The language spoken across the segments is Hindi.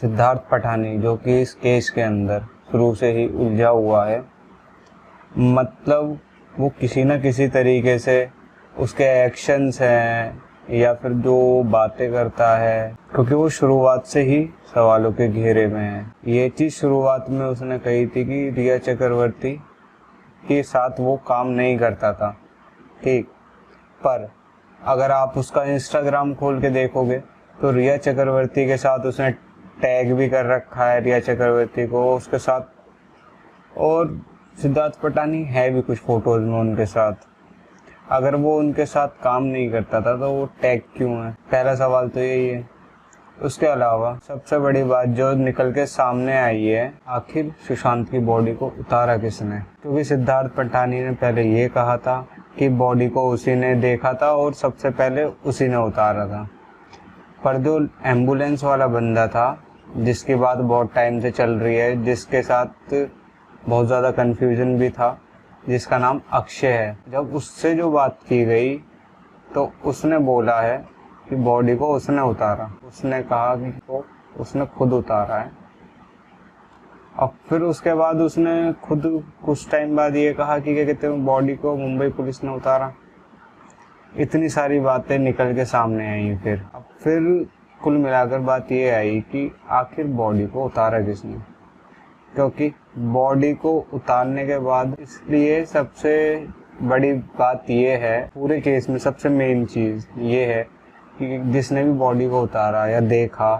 सिद्धार्थ पठानी जो कि इस केस के अंदर शुरू से ही उलझा हुआ है, मतलब वो किसी न किसी तरीके से उसके एक्शंस हैं या फिर जो बातें करता है, क्योंकि वो शुरुआत से ही सवालों के घेरे में है। ये चीज़ शुरुआत में उसने कही थी कि रिया चक्रवर्ती के साथ वो काम नहीं करता था, ठीक, पर अगर आप उसका इंस्टाग्राम खोल के देखोगे तो रिया चक्रवर्ती के साथ उसने टैग भी कर रखा है रिया चक्रवर्ती को उसके साथ, और सिद्धार्थ पठानी है भी कुछ फोटोज में उनके साथ। अगर वो उनके साथ काम नहीं करता था तो वो टैग क्यों है? पहला सवाल तो यही है। उसके अलावा सबसे बड़ी बात जो निकल के सामने आई है, आखिर सुशांत की बॉडी को उतारा किसने? क्योंकि सिद्धार्थ पठानी ने पहले ये कहा था कि बॉडी को उसी ने देखा था और सबसे पहले उसी ने उतारा था, पर जो एम्बुलेंस वाला बंदा था जिसकी बात बहुत टाइम से चल रही है, जिसके साथ बहुत ज़्यादा कन्फ्यूजन भी था, जिसका नाम अक्षय है, जब उससे जो बात की गई तो उसने बोला है कि बॉडी को उसने उतारा। उसने कहा कि वो उसने खुद उतारा है। अब फिर उसके बाद उसने खुद कुछ टाइम बाद ये कहा कि क्या कहते हैं, बॉडी को मुंबई पुलिस ने उतारा। इतनी सारी बातें निकल के सामने आई। फिर कुल मिलाकर बात ये आई कि आखिर बॉडी को उतारा किसने? क्योंकि बॉडी को उतारने के बाद इसलिए सबसे बड़ी बात ये है, पूरे केस में सबसे मेन चीज़ ये है कि जिसने भी बॉडी को उतारा या देखा,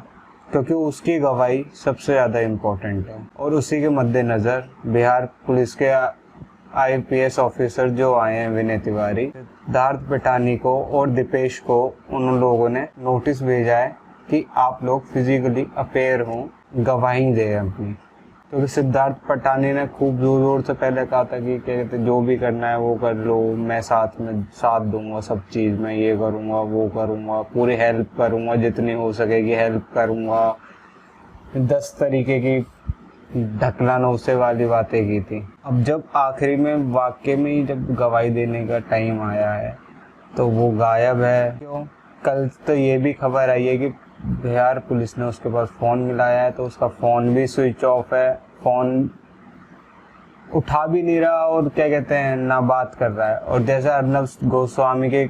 क्योंकि उसकी गवाही सबसे ज़्यादा इम्पोर्टेंट है। और उसी के मद्देनज़र बिहार पुलिस के IPS ऑफिसर जो आए हैं, विनय तिवारी, सिद्धार्थ पठानी को और दीपेश को उन लोगों ने नोटिस भेजा है कि आप लोग फिजिकली अपेयर हों, गवाही दें अपनी। क्योंकि सिद्धार्थ पठानी ने खूब जोर जोर से पहले कहा था कि क्या कहते, जो भी करना है वो कर लो, मैं साथ दूंगा सब चीज़, मैं ये करूँगा वो करूँगा, पूरी हेल्प करूँगा, जितनी हो सकेगी हेल्प करूँगा। 10 तरीके की ढकला नौसे वाली बातें की थी। अब जब आखिरी में वाकई में ही जब गवाही देने का टाइम आया है तो वो गायब है। क्यों? कल तो ये भी खबर आई है कि बिहार पुलिस ने उसके पास फ़ोन मिलाया है तो उसका फ़ोन भी स्विच ऑफ है, फ़ोन उठा भी नहीं रहा और क्या कहते हैं ना बात कर रहा है। और जैसे अर्नब गोस्वामी के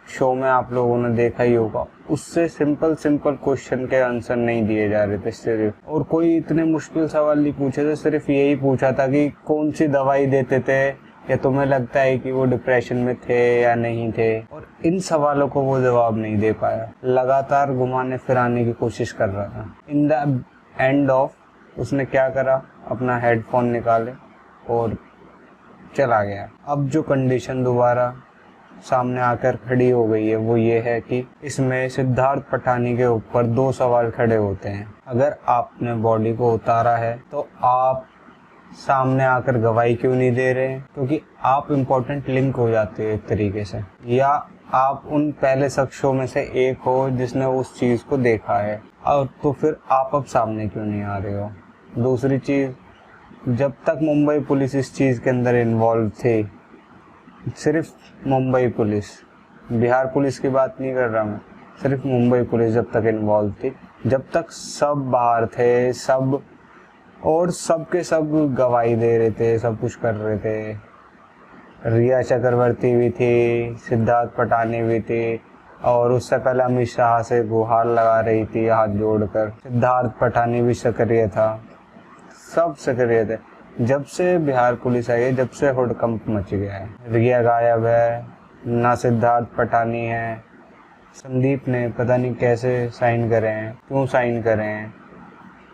शो में आप लोगों ने देखा ही होगा, उससे सिंपल क्वेश्चन के आंसर नहीं दिए जा रहे थे सिर्फ, और कोई इतने मुश्किल सवाल नहीं पूछे थे, सिर्फ यही पूछा था कि कौन सी दवाई देते थे या तुम्हें लगता है कि वो डिप्रेशन में थे या नहीं थे। और इन सवालों को वो जवाब नहीं दे पाया, लगातार घुमाने फिराने की कोशिश कर रहा था। इन द एंड ऑफ उसने क्या करा, अपना हेडफोन निकाले और चला गया। अब जो कंडीशन दोबारा सामने आकर खड़ी हो गई है वो ये है कि इसमें सिद्धार्थ पठानी के ऊपर 2 सवाल खड़े होते हैं। अगर आपने बॉडी को उतारा है तो आप सामने आकर गवाही क्यों नहीं दे रहे हैं? क्योंकि आप इम्पोर्टेंट लिंक हो जाते हैं एक तरीके से, या आप उन पहले शख्सों में से एक हो जिसने उस चीज़ को देखा है, और तो फिर आप अब सामने क्यों नहीं आ रहे हो? दूसरी चीज़, जब तक मुंबई पुलिस इस चीज़ के अंदर इन्वॉल्व थी, सिर्फ मुंबई पुलिस, बिहार पुलिस की बात नहीं कर रहा मैं, सिर्फ मुंबई पुलिस जब तक इन्वॉल्व थी, जब तक सब बाहर थे, सब और सब के सब गवाही दे रहे थे, सब कुछ कर रहे थे। रिया चक्रवर्ती भी थी, सिद्धार्थ पठानी भी थी, और उससे पहले अमित शाह से गुहार लगा रही थी हाथ जोड़कर। सिद्धार्थ पठानी भी सक्रिय था, सब सक्रिय थे। जब से बिहार पुलिस आई है, जब से हुड़कंप मच गया है। रिया गायब है, ना सिद्धार्थ पठानी है। संदीप ने पता नहीं कैसे साइन करे हैं, क्यों साइन करे हैं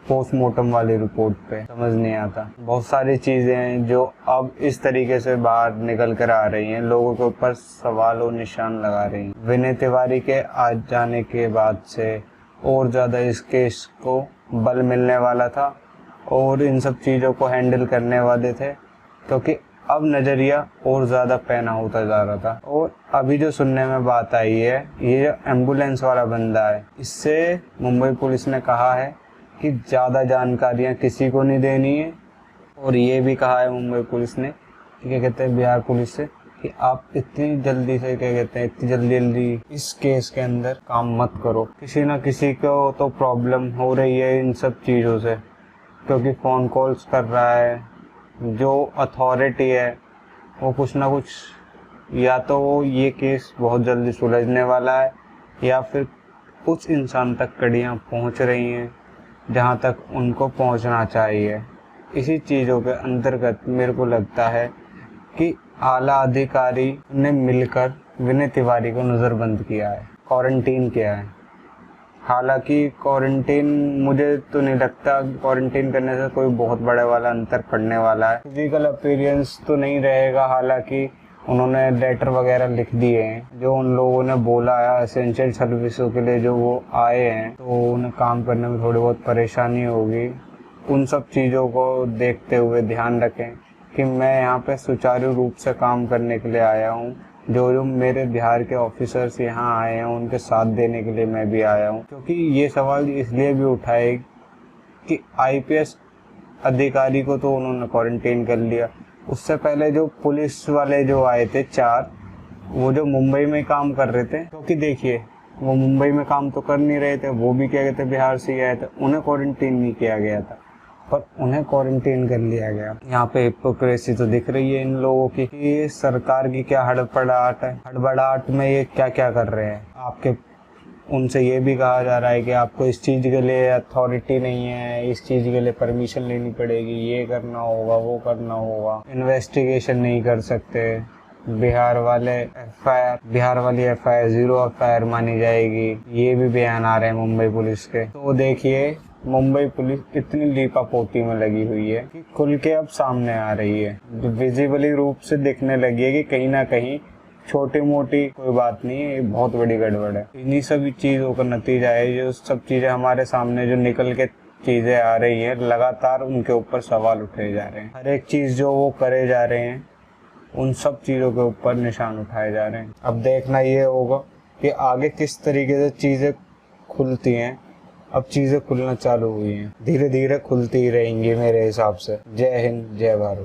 पोस्टमार्टम वाली रिपोर्ट पे, समझ नहीं आता। बहुत सारी चीज़ें हैं जो अब इस तरीके से बाहर निकल कर आ रही हैं, लोगों के ऊपर सवाल और निशान लगा रही हैं। विनय तिवारी के आ जाने के बाद से और ज़्यादा इस केस को बल मिलने वाला था और इन सब चीज़ों को हैंडल करने वाले थे, क्योंकि अब नज़रिया और ज़्यादा पैना होता जा रहा था। और अभी जो सुनने में बात आई है, ये जो एम्बुलेंस वाला बंदा है, इससे मुंबई पुलिस ने कहा है कि ज़्यादा जानकारियाँ किसी को नहीं देनी है। और ये भी कहा है मुंबई पुलिस ने कि क्या कहते हैं बिहार पुलिस से, कि आप इतनी जल्दी से क्या कहते हैं, इतनी जल्दी इस केस के अंदर काम मत करो। किसी ना किसी को तो प्रॉब्लम हो रही है इन सब चीज़ों से, क्योंकि फ़ोन कॉल्स कर रहा है, जो अथॉरिटी है वो कुछ ना कुछ, या तो वो ये केस बहुत जल्दी सुलझने वाला है, या फिर उस इंसान तक कड़ियाँ पहुंच रही हैं जहां तक उनको पहुंचना चाहिए। इसी चीज़ों के अंतर्गत मेरे को लगता है कि आला अधिकारी ने मिलकर विनय तिवारी को नज़रबंद किया है, क्वारंटीन किया है। हालांकि क्वारंटीन, मुझे तो नहीं लगता क्वारंटीन करने से कोई बहुत बड़े वाला अंतर पड़ने वाला है। फिजिकल अपीयरेंस तो नहीं रहेगा, हालांकि उन्होंने लेटर वगैरह लिख दिए हैं। जो उन लोगों ने बोला है एसेंशियल सर्विसों के लिए जो वो आए हैं, तो उन्हें काम करने में थोड़ी बहुत परेशानी होगी। उन सब चीज़ों को देखते हुए ध्यान रखें कि मैं यहाँ पे सुचारू रूप से काम करने के लिए आया हूँ। जो मेरे बिहार के ऑफिसर्स यहाँ आए हैं उनके साथ देने के लिए मैं भी आया हूँ। क्योंकि ये सवाल इसलिए भी उठाए कि आईपीएस अधिकारी को तो उन्होंने क्वारंटीन कर लिया, उससे पहले जो पुलिस वाले जो आए थे 4, वो जो मुंबई में काम कर रहे थे, क्योंकि देखिए वो मुंबई में काम तो कर नहीं रहे थे, वो भी क्या कहते बिहार से ही आए थे, उन्हें क्वारंटीन नहीं किया गया था, पर उन्हें क्वारंटीन कर लिया गया। यहाँ पे हिपोक्रेसी तो दिख रही है इन लोगों की कि ये सरकार की क्या हड़बड़ाहट है। हड़बड़ाहट में ये क्या क्या कर रहे हैं। आपके उनसे ये भी कहा जा रहा है कि आपको इस चीज़ के लिए अथॉरिटी नहीं है, इस चीज़ के लिए परमिशन लेनी पड़ेगी, ये करना होगा, वो करना होगा, इन्वेस्टिगेशन नहीं कर सकते, बिहार वाली एफआईआर 0 एफआईआर मानी जाएगी। ये भी बयान आ रहे हैं मुंबई पुलिस के। तो देखिए मुंबई पुलिस इतनी लीपापोती में लगी हुई है कि खुल के अब सामने आ रही है, विजिबली रूप से दिखने लगी है कि कहीं ना कहीं छोटी मोटी कोई बात नहीं है, ये बहुत बड़ी गड़बड़ है। इन्हीं सभी चीज़ों का नतीजा है, जो सब चीज़ें हमारे सामने जो निकल के चीज़ें आ रही हैं, लगातार उनके ऊपर सवाल उठाए जा रहे हैं। हर एक चीज़ जो वो करे जा रहे हैं, उन सब चीज़ों के ऊपर निशान उठाए जा रहे हैं। अब देखना ये होगा कि आगे किस तरीके से चीज़ें खुलती हैं। अब चीज़ें खुलना चालू हुई हैं, धीरे धीरे खुलती ही रहेंगी मेरे हिसाब से। जय हिंद, जय भारत।